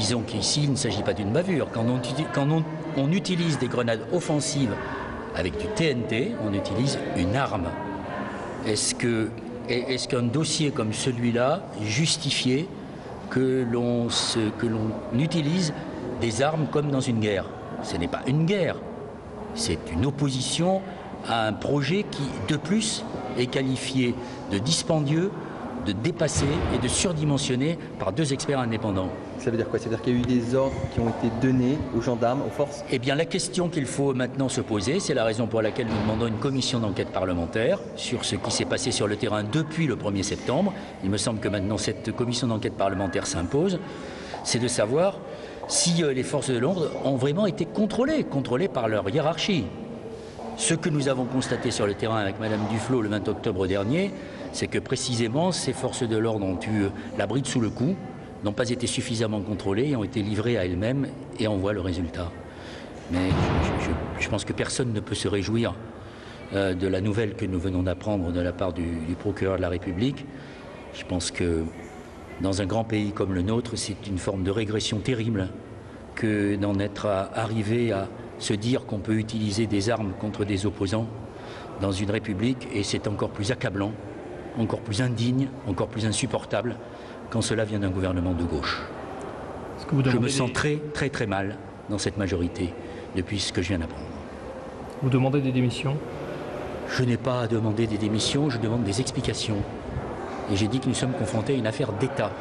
disons qu'ici, il ne s'agit pas d'une bavure. Quand on utilise des grenades offensives avec du TNT, on utilise une arme. Est-ce qu'un dossier comme celui-là justifiait que l'on utilise des armes comme dans une guerre? Ce n'est pas une guerre, c'est une opposition à un projet qui, de plus, est qualifié de dispendieux, de dépassé et de surdimensionné par 2 experts indépendants. Ça veut dire quoi? Ça veut dire qu'il y a eu des ordres qui ont été donnés aux gendarmes, aux forces? Eh bien, la question qu'il faut maintenant se poser, c'est la raison pour laquelle nous demandons une commission d'enquête parlementaire sur ce qui s'est passé sur le terrain depuis le 1er septembre. Il me semble que maintenant cette commission d'enquête parlementaire s'impose. C'est de savoir si les forces de l'ordre ont vraiment été contrôlées par leur hiérarchie. Ce que nous avons constaté sur le terrain avec Madame Duflot le 20 octobre dernier, c'est que précisément ces forces de l'ordre ont eu la bride sous le cou, n'ont pas été suffisamment contrôlées et ont été livrées à elles-mêmes, et on voit le résultat. Mais je pense que personne ne peut se réjouir de la nouvelle que nous venons d'apprendre de la part du procureur de la République. Je pense que dans un grand pays comme le nôtre, c'est une forme de régression terrible que d'en être arrivé à se dire qu'on peut utiliser des armes contre des opposants dans une république, et c'est encore plus accablant, encore plus indigne, encore plus insupportable quand cela vient d'un gouvernement de gauche. Je me sens très mal dans cette majorité depuis ce que je viens d'apprendre. Vous demandez des démissions? Je n'ai pas à demander des démissions, je demande des explications. Et j'ai dit que nous sommes confrontés à une affaire d'État.